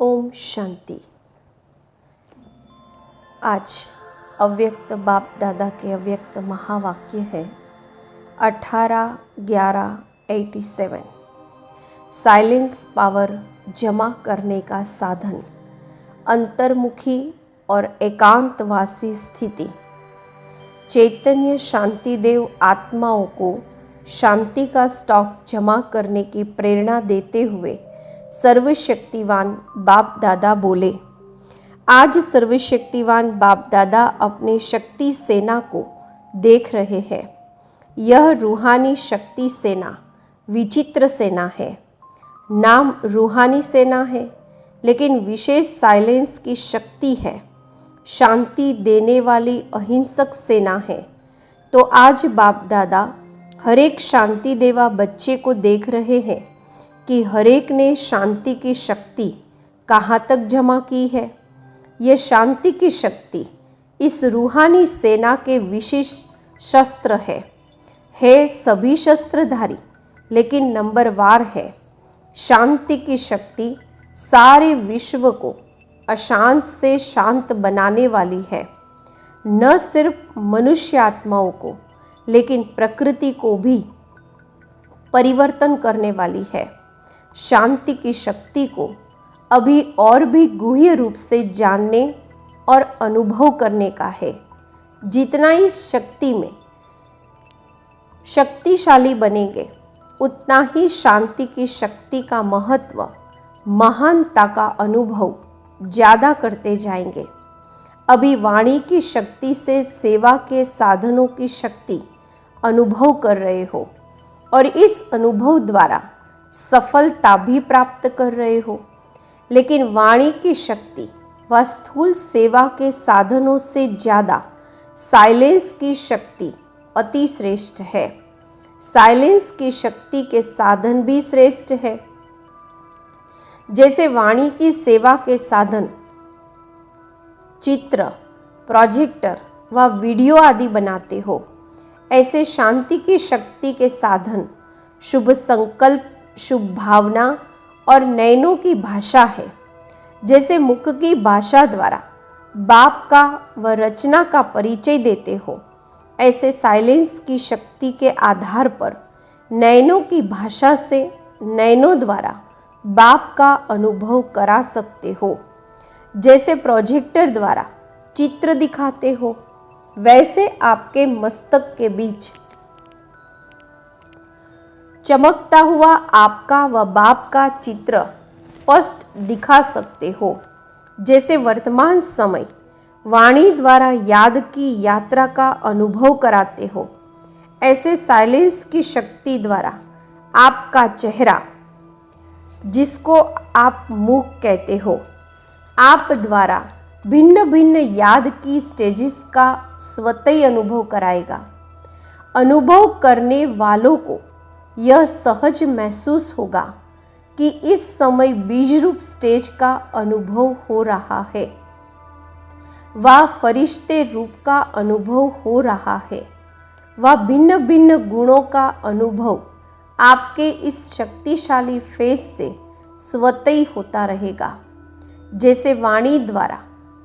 ओम शांति। आज अव्यक्त बाप दादा के अव्यक्त महावाक्य है 18/11/87। साइलेंस पावर जमा करने का साधन, अंतर्मुखी और एकांतवासी स्थिति। चैतन्य शांतिदेव आत्माओं को शांति का स्टॉक जमा करने की प्रेरणा देते हुए सर्वशक्तिवान बाप दादा बोले, आज सर्वशक्तिवान बाप दादा अपने शक्ति सेना को देख रहे हैं। यह रूहानी शक्ति सेना विचित्र सेना है। नाम रूहानी सेना है, लेकिन विशेष साइलेंस की शक्ति है। शांति देने वाली अहिंसक सेना है। तो आज बाप दादा हर एक शांति देवा बच्चे को देख रहे हैं कि हर एक ने शांति की शक्ति कहाँ तक जमा की है। यह शांति की शक्ति इस रूहानी सेना के विशेष शस्त्र है सभी शस्त्रधारी, लेकिन नंबरवार है। शांति की शक्ति सारे विश्व को अशांत से शांत बनाने वाली है। न सिर्फ मनुष्य आत्माओं को, लेकिन प्रकृति को भी परिवर्तन करने वाली है। शांति की शक्ति को अभी और भी गूढ़ रूप से जानने और अनुभव करने का है। जितना इस शक्ति में शक्तिशाली बनेंगे, उतना ही शांति की शक्ति का महत्व, महानता का अनुभव ज़्यादा करते जाएंगे। अभी वाणी की शक्ति से सेवा के साधनों की शक्ति अनुभव कर रहे हो और इस अनुभव द्वारा सफलता भी प्राप्त कर रहे हो। लेकिन वाणी की शक्ति व स्थूल सेवा के साधनों से ज़्यादा साइलेंस की शक्ति अति श्रेष्ठ है। साइलेंस की शक्ति के साधन भी श्रेष्ठ है। जैसे वाणी की सेवा के साधन चित्र, प्रोजेक्टर व वीडियो आदि बनाते हो, ऐसे शांति की शक्ति के साधन शुभ संकल्प, शुभ भावना और नयनों की भाषा है। जैसे मुख की भाषा द्वारा बाप का व रचना का परिचय देते हो, ऐसे साइलेंस की शक्ति के आधार पर नयनों की भाषा से नयनों द्वारा बाप का अनुभव करा सकते हो। जैसे प्रोजेक्टर द्वारा चित्र दिखाते हो, वैसे आपके मस्तक के बीच चमकता हुआ आपका व बाप का चित्र स्पष्ट दिखा सकते हो। जैसे वर्तमान समय वाणी द्वारा याद की यात्रा का अनुभव कराते हो, ऐसे साइलेंस की शक्ति द्वारा आपका चेहरा, जिसको आप मुख कहते हो, आप द्वारा भिन्न भिन्न याद की स्टेजेस का स्वतः अनुभव कराएगा। अनुभव करने वालों को यह सहज महसूस होगा कि इस समय बीज रूप स्टेज का अनुभव हो रहा है व फरिश्ते रूप का अनुभव हो रहा है व भिन्न भिन्न गुणों का अनुभव आपके इस शक्तिशाली फेस से स्वतः होता रहेगा। जैसे वाणी द्वारा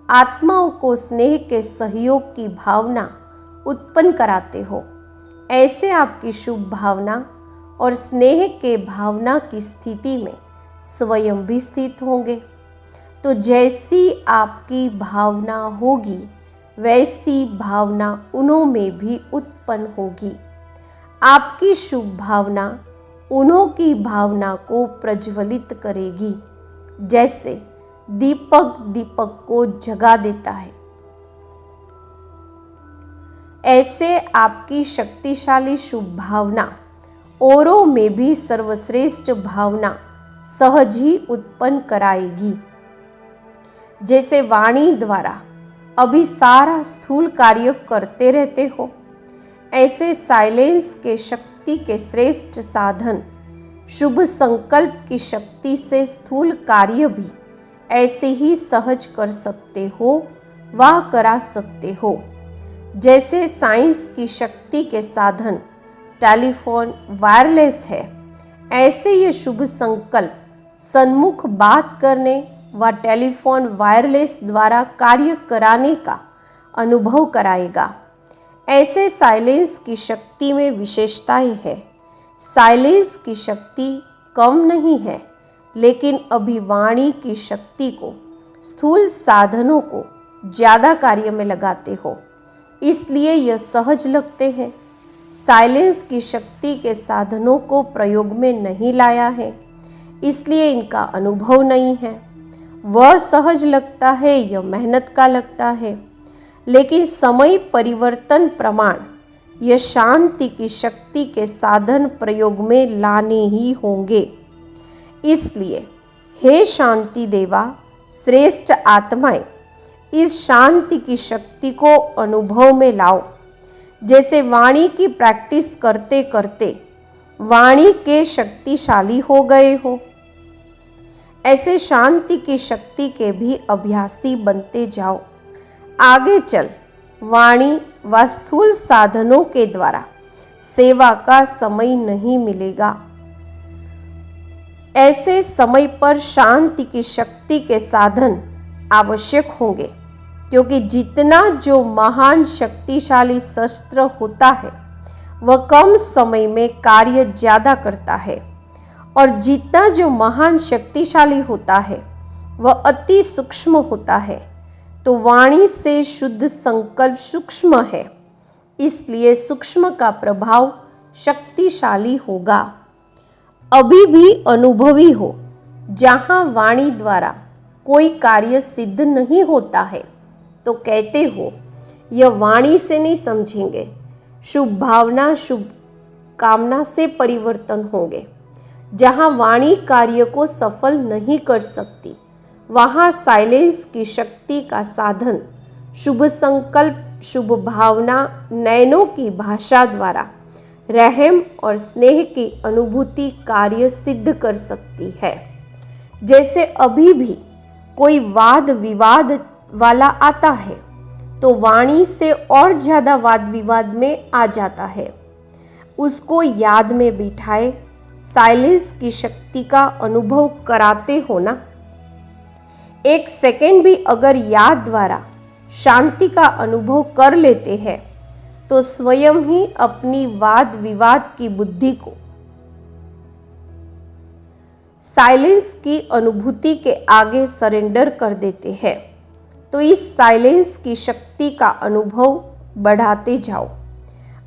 आत्माओं को स्नेह के सहयोग की भावना उत्पन्न कराते हो, ऐसे आपकी शुभ भावना और स्नेह के भावना की स्थिति में स्वयं भी स्थित होंगे। तो जैसी आपकी भावना होगी, वैसी भावना उन्हों में भी उत्पन्न होगी। आपकी शुभ भावना उन्हों की भावना को प्रज्वलित करेगी। जैसे दीपक दीपक को जगा देता है, ऐसे आपकी शक्तिशाली शुभ भावना औरों में भी सर्वश्रेष्ठ भावना सहज ही उत्पन्न कराएगी। जैसे वाणी द्वारा अभी सारा स्थूल कार्य करते रहते हो, ऐसे साइलेंस के शक्ति के श्रेष्ठ साधन शुभ संकल्प की शक्ति से स्थूल कार्य भी ऐसे ही सहज कर सकते हो व करा सकते हो। जैसे साइंस की शक्ति के साधन टेलीफोन वायरलेस है, ऐसे ये शुभ संकल्प सन्मुख बात करने व टेलीफोन वायरलेस द्वारा कार्य कराने का अनुभव कराएगा। ऐसे साइलेंस की शक्ति में विशेषताएं हैं। साइलेंस की शक्ति कम नहीं है, लेकिन अभी वाणी की शक्ति को, स्थूल साधनों को ज़्यादा कार्य में लगाते हो, इसलिए यह सहज लगते हैं। साइलेंस की शक्ति के साधनों को प्रयोग में नहीं लाया है, इसलिए इनका अनुभव नहीं है। वह सहज लगता है, यह मेहनत का लगता है, लेकिन समय परिवर्तन प्रमाण यह शांति की शक्ति के साधन प्रयोग में लाने ही होंगे। इसलिए हे शांति देवा, श्रेष्ठ आत्माएं, इस शांति की शक्ति को अनुभव में लाओ। जैसे वाणी की प्रैक्टिस करते करते वाणी के शक्तिशाली हो गए हो, ऐसे शांति की शक्ति के भी अभ्यासी बनते जाओ। आगे चल वाणी व स्थूल साधनों के द्वारा सेवा का समय नहीं मिलेगा। ऐसे समय पर शांति की शक्ति के साधन आवश्यक होंगे, क्योंकि जितना जो महान शक्तिशाली शस्त्र होता है वह कम समय में कार्य ज़्यादा करता है, और जितना जो महान शक्तिशाली होता है वह अति सूक्ष्म होता है। तो वाणी से शुद्ध संकल्प सूक्ष्म है, इसलिए सूक्ष्म का प्रभाव शक्तिशाली होगा। अभी भी अनुभवी हो, जहाँ वाणी द्वारा कोई कार्य सिद्ध नहीं होता है तो कहते हो यह वाणी से नहीं समझेंगे, शुभ भावना शुभ कामना से परिवर्तन होंगे। जहाँ वाणी कार्य को सफल नहीं कर सकती, वहाँ साइलेंस की शक्ति का साधन शुभ संकल्प, शुभ भावना, नयनों की भाषा द्वारा रहम और स्नेह की अनुभूति कार्य सिद्ध कर सकती है। जैसे अभी भी कोई वाद विवाद वाला आता है तो वाणी से और ज़्यादा वाद विवाद में आ जाता है, उसको याद में बिठाए साइलेंस की शक्ति का अनुभव कराते हो ना। एक सेकेंड भी अगर याद द्वारा शांति का अनुभव कर लेते हैं तो स्वयं ही अपनी वाद विवाद की बुद्धि को साइलेंस की अनुभूति के आगे सरेंडर कर देते हैं। तो इस साइलेंस की शक्ति का अनुभव बढ़ाते जाओ।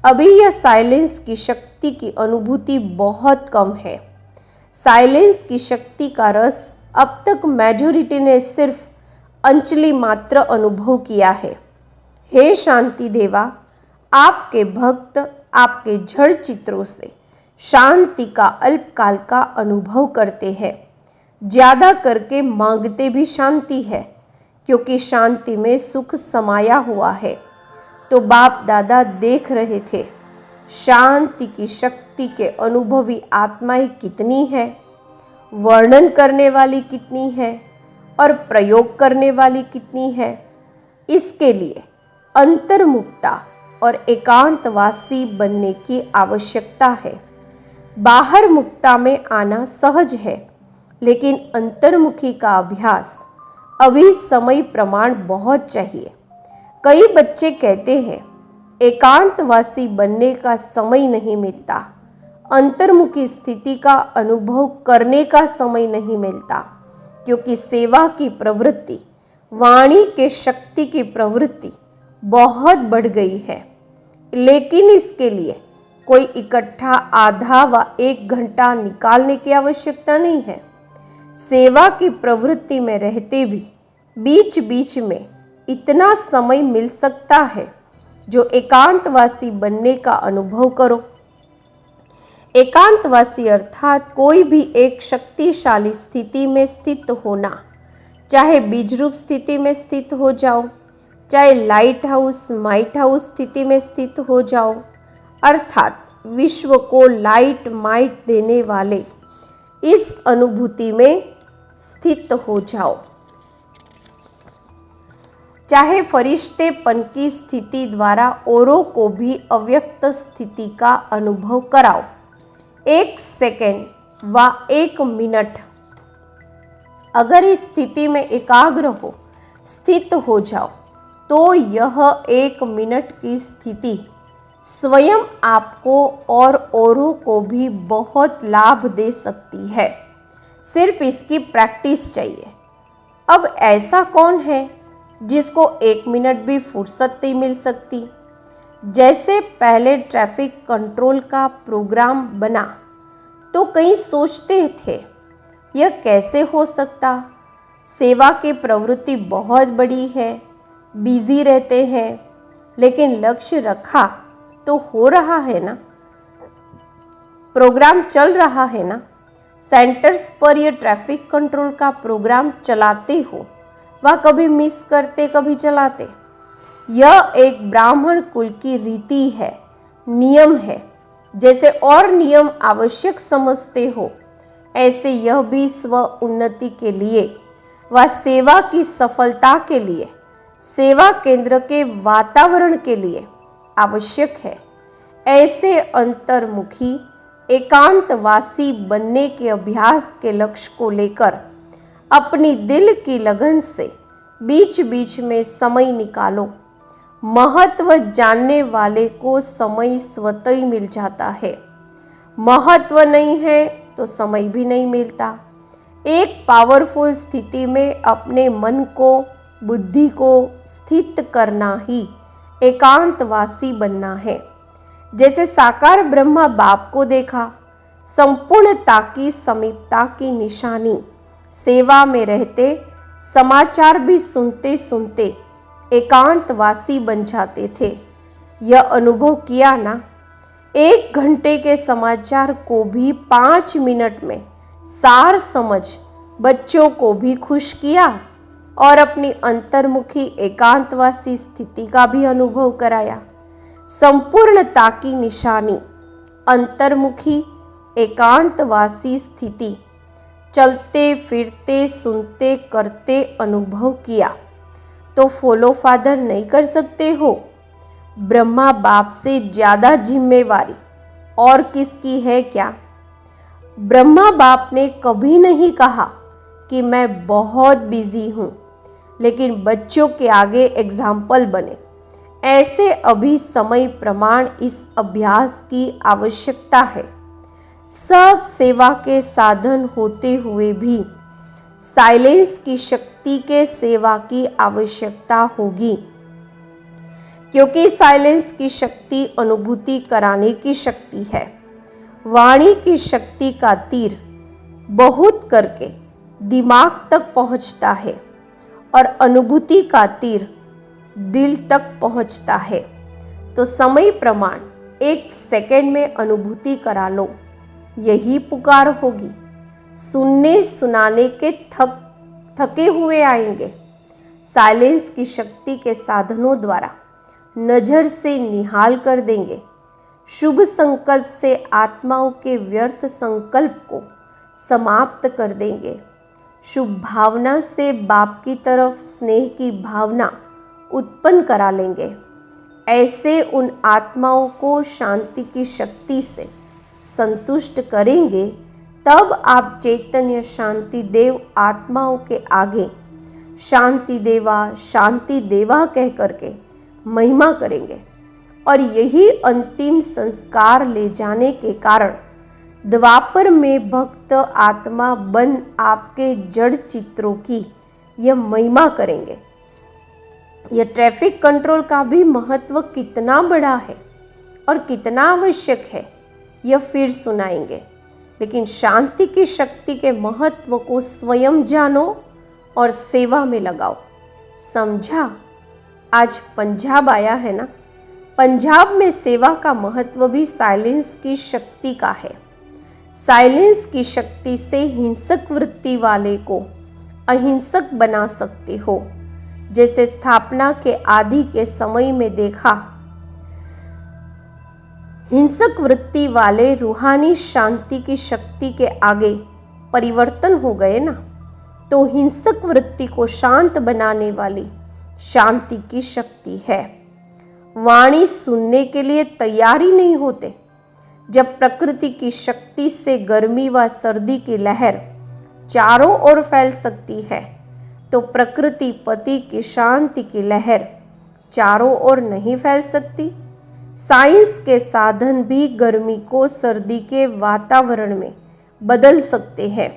अभी यह साइलेंस की शक्ति की अनुभूति बहुत कम है। साइलेंस की शक्ति का रस अब तक मेजॉरिटी ने सिर्फ अंचली मात्र अनुभव किया है। हे शांति देवा, आपके भक्त आपके जड़ चित्रों से शांति का अल्पकाल का अनुभव करते हैं। ज़्यादा करके मांगते भी शांति है, क्योंकि शांति में सुख समाया हुआ है। तो बाप दादा देख रहे थे शांति की शक्ति के अनुभवी आत्माएं कितनी है, वर्णन करने वाली कितनी है और प्रयोग करने वाली कितनी है। इसके लिए अंतर्मुक्ता और एकांतवासी बनने की आवश्यकता है। बाहर मुक्ता में आना सहज है, लेकिन अंतर्मुखी का अभ्यास अभी समय प्रमाण बहुत चाहिए। कई बच्चे कहते हैं एकांतवासी बनने का समय नहीं मिलता, अंतर्मुखी स्थिति का अनुभव करने का समय नहीं मिलता, क्योंकि सेवा की प्रवृत्ति, वाणी के शक्ति की प्रवृत्ति बहुत बढ़ गई है। लेकिन इसके लिए कोई इकट्ठा आधा व 1 घंटा निकालने की आवश्यकता नहीं है। सेवा की प्रवृत्ति में रहते भी बीच बीच में इतना समय मिल सकता है जो एकांतवासी बनने का अनुभव करो। एकांतवासी अर्थात कोई भी एक शक्तिशाली स्थिति में स्थित होना, चाहे बीजरूप स्थिति में स्थित हो जाओ, चाहे लाइट हाउस माइट हाउस स्थिति में स्थित हो जाओ, अर्थात विश्व को लाइट माइट देने वाले इस अनुभूति में स्थित हो जाओ। चाहे फरिश्तेपन की स्थिति द्वारा औरों को भी अव्यक्त स्थिति का अनुभव कराओ। 1 सेकेंड व 1 मिनट अगर इस स्थिति में एकाग्र हो, स्थित हो जाओ, तो यह 1 मिनट की स्थिति स्वयं आपको और औरों को भी बहुत लाभ दे सकती है। सिर्फ इसकी प्रैक्टिस चाहिए। अब ऐसा कौन है जिसको 1 मिनट भी फुर्सत नहीं मिल सकती? जैसे पहले ट्रैफिक कंट्रोल का प्रोग्राम बना तो कई सोचते थे यह कैसे हो सकता, सेवा की प्रवृत्ति बहुत बड़ी है, बिजी रहते हैं, लेकिन लक्ष्य रखा तो हो रहा है ना, प्रोग्राम चल रहा है ना। सेंटर्स पर यह ट्रैफिक कंट्रोल का प्रोग्राम चलाते हो, वह कभी मिस करते कभी चलाते। यह एक ब्राह्मण कुल की रीति है, नियम है। जैसे और नियम आवश्यक समझते हो, ऐसे यह भी स्व उन्नति के लिए व सेवा की सफलता के लिए, सेवा केंद्र के वातावरण के लिए आवश्यक है। ऐसे अंतर्मुखी एकांतवासी बनने के अभ्यास के लक्ष्य को लेकर अपनी दिल की लगन से बीच बीच में समय निकालो। महत्व जानने वाले को समय स्वतः ही मिल जाता है। महत्व नहीं है तो समय भी नहीं मिलता। एक पावरफुल स्थिति में अपने मन को, बुद्धि को स्थित करना ही एकांतवासी बनना है। जैसे साकार ब्रह्मा बाप को देखा, संपूर्णता की समीपता की निशानी, सेवा में रहते समाचार भी सुनते सुनते एकांतवासी बन जाते थे। यह अनुभव किया ना? 1 घंटे के समाचार को भी 5 मिनट में सार समझ बच्चों को भी खुश किया और अपनी अंतर्मुखी एकांतवासी स्थिति का भी अनुभव कराया। संपूर्णता की निशानी अंतर्मुखी एकांतवासी स्थिति चलते फिरते सुनते करते अनुभव किया तो फॉलो फादर नहीं कर सकते हो? ब्रह्मा बाप से ज़्यादा जिम्मेवारी और किसकी है क्या? ब्रह्मा बाप ने कभी नहीं कहा कि मैं बहुत बिजी हूँ, लेकिन बच्चों के आगे एग्जाम्पल बने। ऐसे अभी समय प्रमाण इस अभ्यास की आवश्यकता है। सब सेवा के साधन होते हुए भी साइलेंस की शक्ति के सेवा की आवश्यकता होगी, क्योंकि साइलेंस की शक्ति अनुभूति कराने की शक्ति है। वाणी की शक्ति का तीर बहुत करके दिमाग तक पहुंचता है और अनुभूति का तीर दिल तक पहुंचता है। तो समय प्रमाण 1 सेकंड में अनुभूति करा लो, यही पुकार होगी। सुनने सुनाने के थके हुए आएंगे। साइलेंस की शक्ति के साधनों द्वारा नज़र से निहाल कर देंगे। शुभ संकल्प से आत्माओं के व्यर्थ संकल्प को समाप्त कर देंगे। शुभ भावना से बाप की तरफ स्नेह की भावना उत्पन्न करा लेंगे। ऐसे उन आत्माओं को शांति की शक्ति से संतुष्ट करेंगे। तब आप चैतन्य शांति देव आत्माओं के आगे शांति देवा कह करके महिमा करेंगे। और यही अंतिम संस्कार ले जाने के कारण द्वापर में भक्त आत्मा बन आपके जड़ चित्रों की यह महिमा करेंगे। यह ट्रैफिक कंट्रोल का भी महत्व कितना बड़ा है और कितना आवश्यक है, यह फिर सुनाएंगे। लेकिन शांति की शक्ति के महत्व को स्वयं जानो और सेवा में लगाओ। समझा? आज पंजाब आया है ना, पंजाब में सेवा का महत्व भी साइलेंस की शक्ति का है। साइलेंस की शक्ति से हिंसक वृत्ति वाले को अहिंसक बना सकते हो। जैसे स्थापना के आदि के समय में देखा, हिंसक वृत्ति वाले रूहानी शांति की शक्ति के आगे परिवर्तन हो गए ना। तो हिंसक वृत्ति को शांत बनाने वाली शांति की शक्ति है। वाणी सुनने के लिए तैयारी नहीं होते। जब प्रकृति की शक्ति से गर्मी व सर्दी की लहर चारों ओर फैल सकती है, तो प्रकृति पति की शांति की लहर चारों ओर नहीं फैल सकती। साइंस के साधन भी गर्मी को सर्दी के वातावरण में बदल सकते हैं,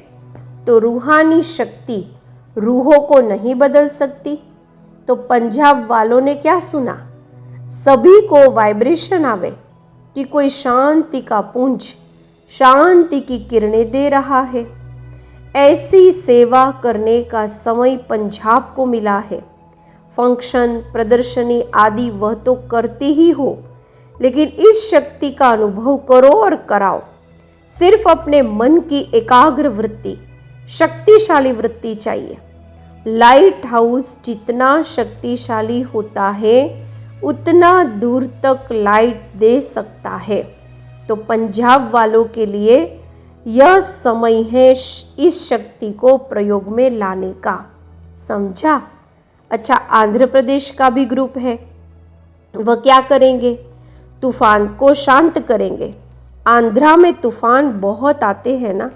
तो रूहानी शक्ति रूहों को नहीं बदल सकती। तो पंजाब वालों ने क्या सुना? सभी को वाइब्रेशन आवे कि कोई शांति का पुंज, शांति की किरणें दे रहा है। ऐसी सेवा करने का समय पंजाब को मिला है। फंक्शन, प्रदर्शनी आदि वह तो करती ही हो, लेकिन इस शक्ति का अनुभव करो और कराओ। सिर्फ अपने मन की एकाग्र वृत्ति, शक्तिशाली वृत्ति चाहिए। लाइट हाउस जितना शक्तिशाली होता है उतना दूर तक लाइट दे सकता है। तो पंजाब वालों के लिए यह समय है इस शक्ति को प्रयोग में लाने का। समझा? अच्छा, आंध्र प्रदेश का भी ग्रुप है। वह क्या करेंगे? तूफान को शांत करेंगे। आंध्रा में तूफान बहुत आते हैं ना।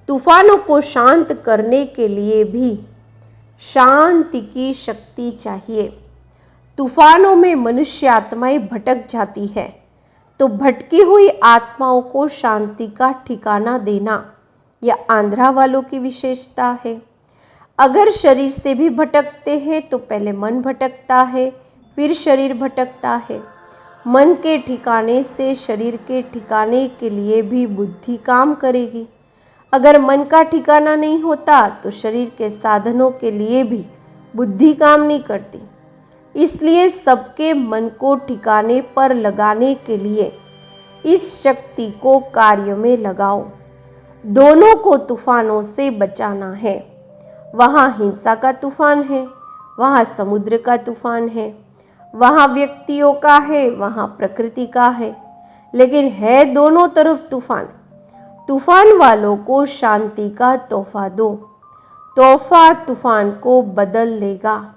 तूफानों को शांत करने के लिए भी शांति की शक्ति चाहिए। तूफानों में मनुष्य आत्माएं भटक जाती है, तो भटकी हुई आत्माओं को शांति का ठिकाना देना यह आंध्रा वालों की विशेषता है। अगर शरीर से भी भटकते हैं तो पहले मन भटकता है, फिर शरीर भटकता है। मन के ठिकाने से शरीर के ठिकाने के लिए भी बुद्धि काम करेगी। अगर मन का ठिकाना नहीं होता तो शरीर के साधनों के लिए भी बुद्धि काम नहीं करती। इसलिए सबके मन को ठिकाने पर लगाने के लिए इस शक्ति को कार्य में लगाओ। दोनों को तूफानों से बचाना है। वहाँ हिंसा का तूफान है, वहाँ समुद्र का तूफान है, वहाँ व्यक्तियों का है, वहाँ प्रकृति का है, लेकिन है दोनों तरफ तूफान। तूफान वालों को शांति का तोहफा दो। तोहफा तूफान को बदल लेगा।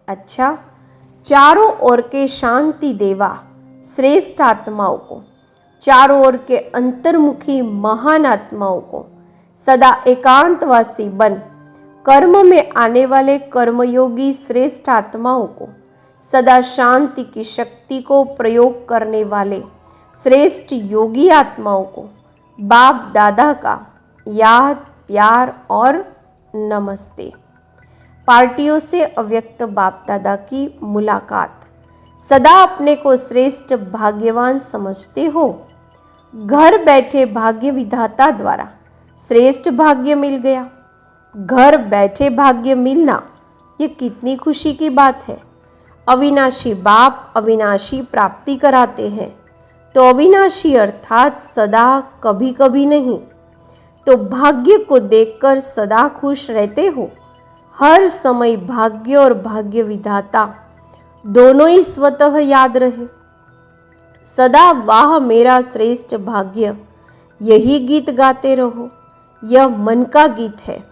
अच्छा, चारों ओर के शांति देवा श्रेष्ठ आत्माओं को, चारों ओर के अंतर्मुखी महान आत्माओं को सदा एकांतवासी बन कर्म में आने वाले कर्मयोगी श्रेष्ठ आत्माओं को, सदा शांति की शक्ति को प्रयोग करने वाले श्रेष्ठ योगी आत्माओं को बाप दादा का याद, प्यार और नमस्ते। पार्टियों से अव्यक्त बाप दादा की मुलाकात। सदा अपने को श्रेष्ठ भाग्यवान समझते हो। घर बैठे भाग्य विधाता द्वारा श्रेष्ठ भाग्य मिल गया। घर बैठे भाग्य मिलना ये कितनी खुशी की बात है। अविनाशी बाप अविनाशी प्राप्ति कराते हैं, तो अविनाशी अर्थात सदा, कभी कभी नहीं। तो भाग्य को देखकर सदा खुश रहते हो। हर समय भाग्य और भाग्य विधाता दोनों ही स्वतः याद रहे। सदा वाह मेरा श्रेष्ठ भाग्य, यही गीत गाते रहो। यह मन का गीत है।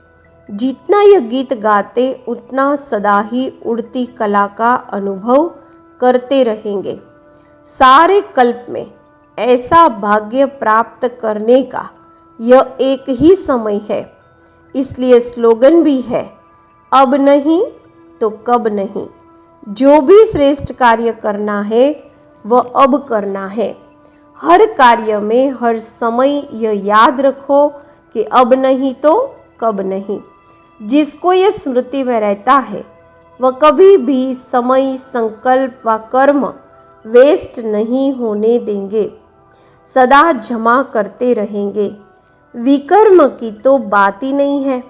जितना यह गीत गाते उतना सदा ही उड़ती कला का अनुभव करते रहेंगे। सारे कल्प में ऐसा भाग्य प्राप्त करने का यह एक ही समय है। इसलिए स्लोगन भी है, अब नहीं तो कब नहीं। जो भी श्रेष्ठ कार्य करना है वह अब करना है। हर कार्य में हर समय यह याद रखो कि अब नहीं तो कब नहीं। जिसको यह स्मृति में रहता है वह कभी भी समय, संकल्प व कर्म वेस्ट नहीं होने देंगे। सदा जमा करते रहेंगे। विकर्म की तो बात ही नहीं है,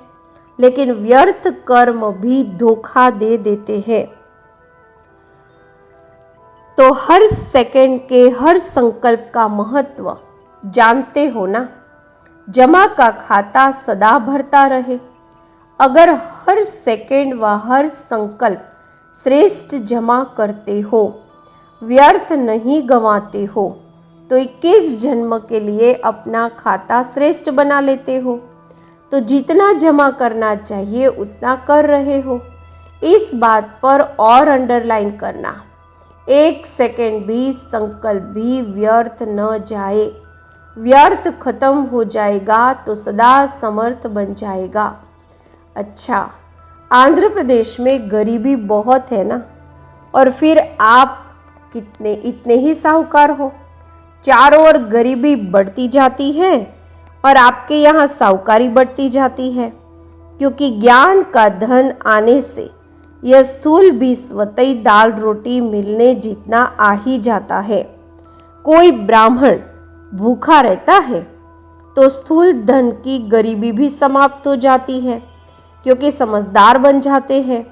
लेकिन व्यर्थ कर्म भी धोखा दे देते हैं। तो हर सेकंड के हर संकल्प का महत्व जानते हो ना। जमा का खाता सदा भरता रहे। अगर हर सेकंड व हर संकल्प श्रेष्ठ जमा करते हो, व्यर्थ नहीं गंवाते हो, तो 21 जन्म के लिए अपना खाता श्रेष्ठ बना लेते हो। तो जितना जमा करना चाहिए उतना कर रहे हो। इस बात पर और अंडरलाइन करना, एक सेकंड भी, संकल्प भी व्यर्थ न जाए। व्यर्थ खत्म हो जाएगा तो सदा समर्थ बन जाएगा। अच्छा, आंध्र प्रदेश में गरीबी बहुत है ना, और फिर आप इतने ही साहूकार हो। चारों ओर गरीबी बढ़ती जाती है और आपके यहाँ साहूकारी बढ़ती जाती है, क्योंकि ज्ञान का धन आने से यह स्थूल भी स्वतः दाल रोटी मिलने जितना आ ही जाता है। कोई ब्राह्मण भूखा रहता है तो स्थूल धन की गरीबी भी समाप्त हो जाती है, क्योंकि समझदार बन जाते हैं।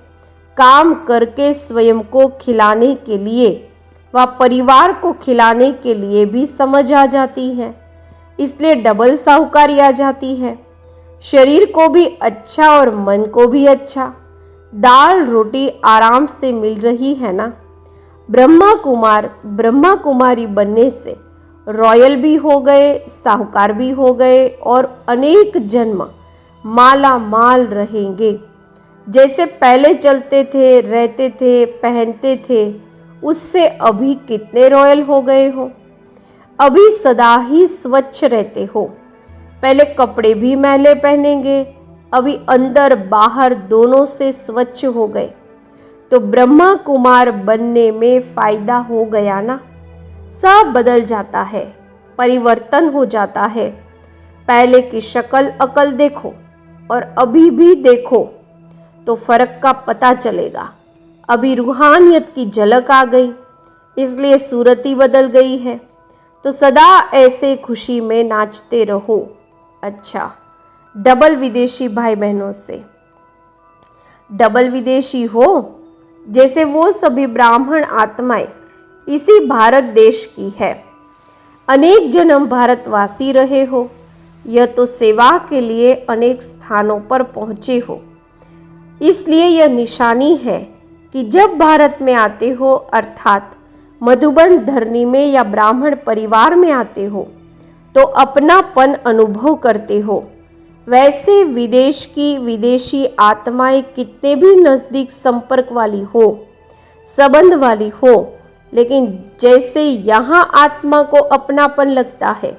काम करके स्वयं को खिलाने के लिए व परिवार को खिलाने के लिए भी समझ आ जाती है, इसलिए डबल साहूकारी आ जाती है। शरीर को भी अच्छा और मन को भी अच्छा। दाल रोटी आराम से मिल रही है ना। ब्रह्मा कुमारी बनने से रॉयल भी हो गए, साहूकार भी हो गए और अनेक जन्म माला माल रहेंगे। जैसे पहले चलते थे, रहते थे, पहनते थे, उससे अभी कितने रॉयल हो गए हो। अभी सदा ही स्वच्छ रहते हो। पहले कपड़े भी मैले पहनेंगे, अभी अंदर बाहर दोनों से स्वच्छ हो गए। तो ब्रह्मा कुमार बनने में फायदा हो गया ना। सब बदल जाता है, परिवर्तन हो जाता है। पहले की शक्ल अकल देखो और अभी भी देखो तो फर्क का पता चलेगा। अभी रूहानियत की झलक आ गई, इसलिए सूरत ही बदल गई है। तो सदा ऐसे खुशी में नाचते रहो। अच्छा, डबल विदेशी भाई बहनों से, डबल विदेशी हो जैसे वो सभी ब्राह्मण आत्माएं इसी भारत देश की है। अनेक जन्म भारतवासी रहे हो, यह तो सेवा के लिए अनेक स्थानों पर पहुँचे हो। इसलिए यह निशानी है कि जब भारत में आते हो, अर्थात मधुबन धरनी में या ब्राह्मण परिवार में आते हो, तो अपनापन अनुभव करते हो। वैसे विदेश की विदेशी आत्माएं कितने भी नज़दीक संपर्क वाली हो, संबंध वाली हो, लेकिन जैसे यहाँ आत्मा को अपनापन लगता है,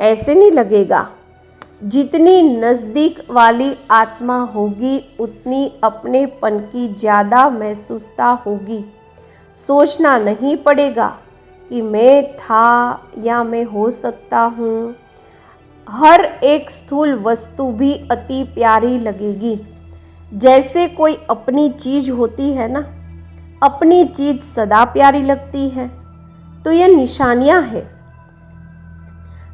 ऐसे नहीं लगेगा। जितनी नज़दीक वाली आत्मा होगी, उतनी अपनेपन की ज़्यादा महसूसता होगी। सोचना नहीं पड़ेगा कि मैं था या मैं हो सकता हूँ। हर एक स्थूल वस्तु भी अति प्यारी लगेगी। जैसे कोई अपनी चीज़ होती है ना, अपनी चीज़ सदा प्यारी लगती है। तो ये निशानियाँ हैं।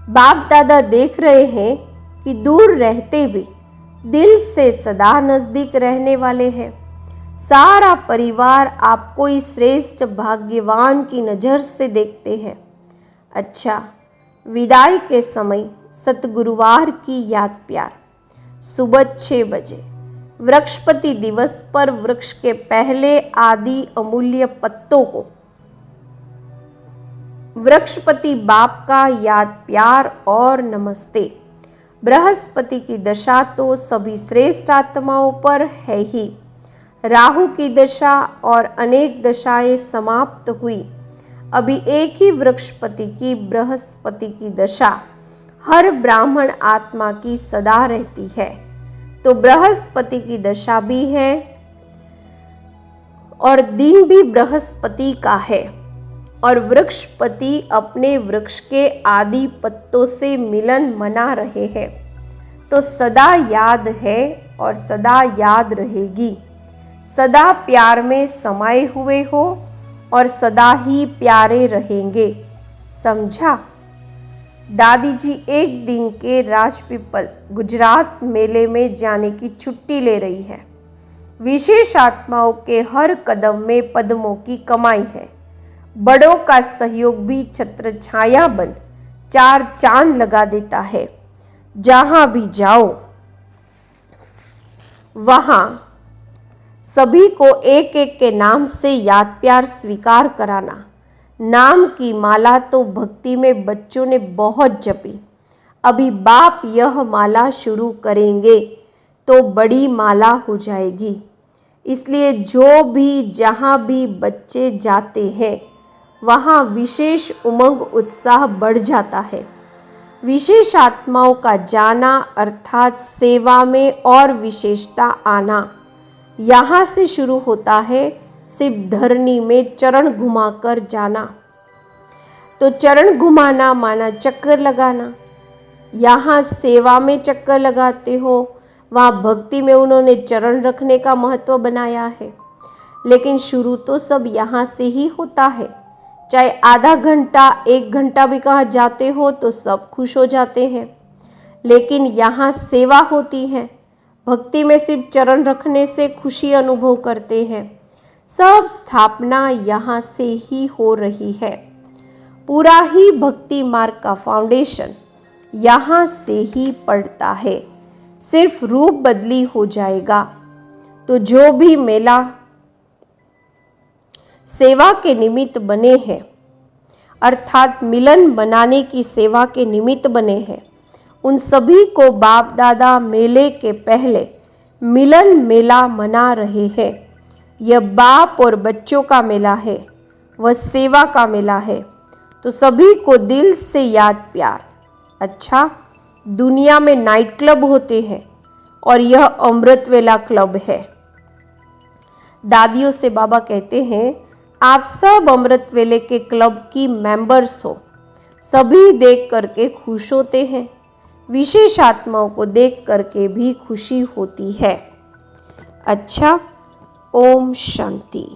बाप दादा देख रहे हैं कि दूर रहते भी दिल से सदा नज़दीक रहने वाले हैं। सारा परिवार आपको इस श्रेष्ठ भाग्यवान की नज़र से देखते हैं। अच्छा, विदाई के समय सतगुरुवार की याद प्यार। सुबह 6 बजे वृक्षपति दिवस पर वृक्ष के पहले आदि अमूल्य पत्तों को वृक्षपति बाप का याद प्यार और नमस्ते। बृहस्पति की दशा तो सभी श्रेष्ठ आत्माओं पर है ही। राहु की दशा और अनेक दशाएं समाप्त हुई। अभी एक ही वृक्षपति की बृहस्पति की दशा हर ब्राह्मण आत्मा की सदा रहती है। तो बृहस्पति की दशा भी है और दिन भी बृहस्पति का है, और वृक्षपति अपने वृक्ष के आदि पत्तों से मिलन मना रहे हैं। तो सदा याद है और सदा याद रहेगी। सदा प्यार में समाये हुए हो और सदा ही प्यारे रहेंगे। समझा? दादी जी एक दिन के राजपीपल गुजरात मेले में जाने की छुट्टी ले रही है। विशेष आत्माओं के हर कदम में पद्मों की कमाई है। बड़ों का सहयोग भी छत्र छाया बन 4 चांद लगा देता है। जहाँ भी जाओ वहाँ सभी को एक एक के नाम से याद प्यार स्वीकार कराना। नाम की माला तो भक्ति में बच्चों ने बहुत जपी। अभी बाप यह माला शुरू करेंगे तो बड़ी माला हो जाएगी। इसलिए जो भी जहाँ भी बच्चे जाते हैं वहाँ विशेष उमंग उत्साह बढ़ जाता है। विशेष आत्माओं का जाना अर्थात सेवा में और विशेषता आना यहाँ से शुरू होता है। सिर्फ धरनी में चरण घुमाकर जाना, तो चरण घुमाना माना चक्कर लगाना। यहाँ सेवा में चक्कर लगाते हो, वहाँ भक्ति में उन्होंने चरण रखने का महत्व बनाया है। लेकिन शुरू तो सब यहाँ से ही होता है। चाहे आधा घंटा 1 घंटा भी कहाँ जाते हो तो सब खुश हो जाते हैं, लेकिन यहाँ सेवा होती है। भक्ति में सिर्फ चरण रखने से खुशी अनुभव करते हैं। सब स्थापना यहाँ से ही हो रही है। पूरा ही भक्ति मार्ग का फाउंडेशन यहाँ से ही पड़ता है। सिर्फ रूप बदली हो जाएगा। तो जो भी मेला सेवा के निमित्त बने हैं, अर्थात मिलन बनाने की सेवा के निमित्त बने हैं, उन सभी को बाप दादा मेले के पहले मिलन मेला मना रहे हैं। यह बाप और बच्चों का मेला है, वह सेवा का मेला है। तो सभी को दिल से याद प्यार। अच्छा, दुनिया में नाइट क्लब होते हैं और यह अमृत वेला क्लब है। दादियों से बाबा कहते हैं, आप सब अमृत वेले के क्लब की मेंबर्स हो। सभी देख करके खुश होते हैं। विशेष आत्माओं को देख करके भी खुशी होती है। अच्छा, ओम शांति।